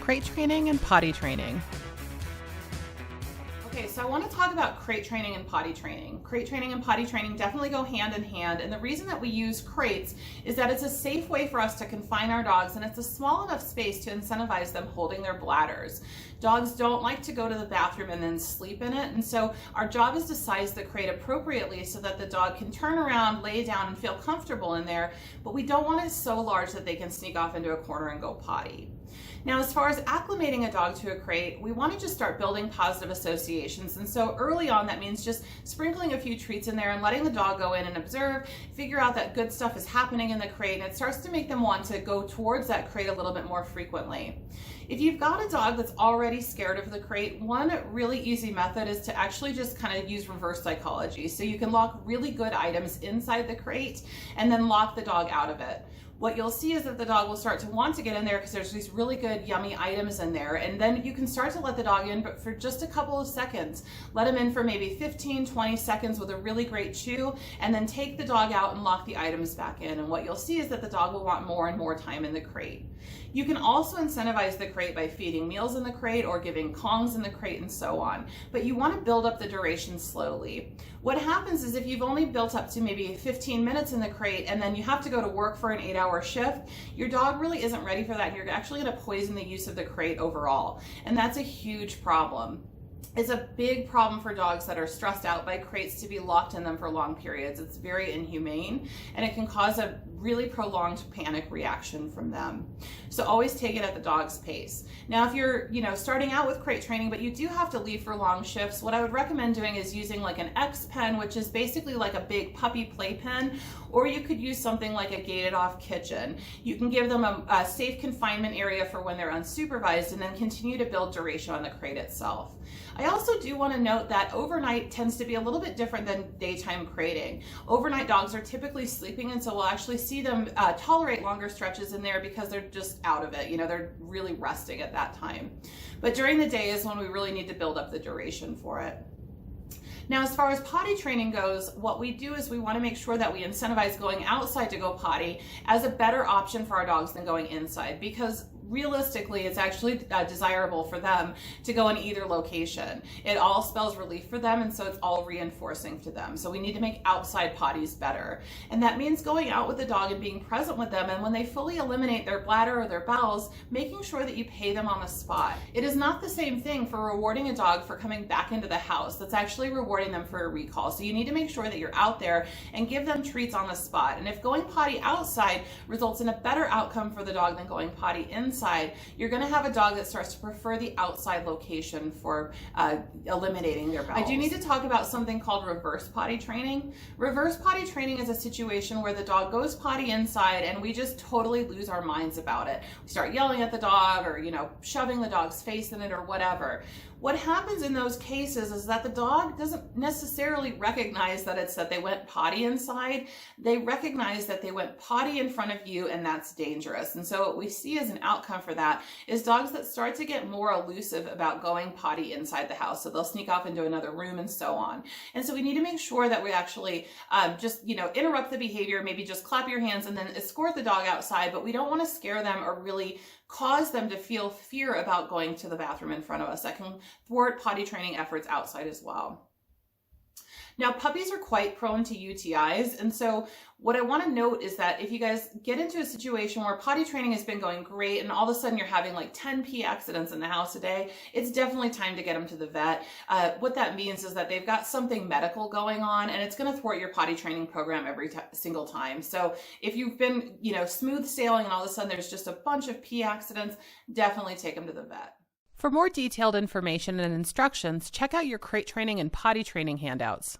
crate training and potty training. Okay, so I want to talk about crate training and potty training. Crate training and potty training definitely go hand in hand, and the reason that we use crates is that it's a safe way for us to confine our dogs, and it's a small enough space to incentivize them holding their bladders. Dogs don't like to go to the bathroom and then sleep in it, and so our job is to size the crate appropriately so that the dog can turn around, lay down, and feel comfortable in there, but we don't want it so large that they can sneak off into a corner and go potty. Now, as far as acclimating a dog to a crate, we want to just start building positive associations. And so early on, that means just sprinkling a few treats in there and letting the dog go in and observe, figure out that good stuff is happening in the crate, and it starts to make them want to go towards that crate a little bit more frequently. If you've got a dog that's already scared of the crate, one really easy method is to actually just kind of use reverse psychology. So you can lock really good items inside the crate and then lock the dog out of it. What you'll see is that the dog will start to want to get in there because there's these really good yummy items in there, and then you can start to let the dog in, but for just a couple of seconds. Let him in for maybe 15-20 seconds with a really great chew, and then take the dog out and lock the items back in, and what you'll see is that the dog will want more and more time in the crate. You can also incentivize the crate by feeding meals in the crate or giving Kongs in the crate and so on, but you want to build up the duration slowly. What happens is if you've only built up to maybe 15 minutes in the crate and then you have to go to work for an 8-hour shift, your dog really isn't ready for that, and you're actually going to poison the use of the crate overall, and that's a huge problem. It's a big problem for dogs that are stressed out by crates to be locked in them for long periods. It's very inhumane, and it can cause a really prolonged panic reaction from them. So always take it at the dog's pace. Now, if you're starting out with crate training, but you do have to leave for long shifts, what I would recommend doing is using like an X pen, which is basically like a big puppy playpen, or you could use something like a gated off kitchen. You can give them a safe confinement area for when they're unsupervised and then continue to build duration on the crate itself. I also do want to note that overnight tends to be a little bit different than daytime crating. Overnight dogs are typically sleeping, and so we'll actually see them tolerate longer stretches in there because they're just out of it. They're really resting at that time. But during the day is when we really need to build up the duration for it. Now, as far as potty training goes, what we do is we want to make sure that we incentivize going outside to go potty as a better option for our dogs than going inside, because realistically, it's actually desirable for them to go in either location. It all spells relief for them, and so it's all reinforcing to them. So we need to make outside potties better. And that means going out with the dog and being present with them, and when they fully eliminate their bladder or their bowels, making sure that you pay them on the spot. It is not the same thing for rewarding a dog for coming back into the house. That's actually rewarding them for a recall. So you need to make sure that you're out there and give them treats on the spot. And if going potty outside results in a better outcome for the dog than going potty inside, you're going to have a dog that starts to prefer the outside location for eliminating their bowels. I do need to talk about something called reverse potty training. Reverse potty training is a situation where the dog goes potty inside and we just totally lose our minds about it. We start yelling at the dog or, shoving the dog's face in it or whatever. What happens in those cases is that the dog doesn't necessarily recognize that they went potty inside. They recognize that they went potty in front of you, and that's dangerous. And so what we see as an outcome for that is dogs that start to get more elusive about going potty inside the house. So they'll sneak off into another room and so on. And so we need to make sure that we actually just interrupt the behavior, maybe just clap your hands and then escort the dog outside, but we don't want to scare them or really cause them to feel fear about going to the bathroom in front of us. That can thwart potty training efforts outside as well. Now, puppies are quite prone to UTIs, and so what I want to note is that if you guys get into a situation where potty training has been going great and all of a sudden you're having like 10 pee accidents in the house a day, it's definitely time to get them to the vet. What that means is that they've got something medical going on, and it's going to thwart your potty training program every single time. So if you've been, smooth sailing and all of a sudden there's just a bunch of pee accidents, definitely take them to the vet. For more detailed information and instructions, check out your crate training and potty training handouts.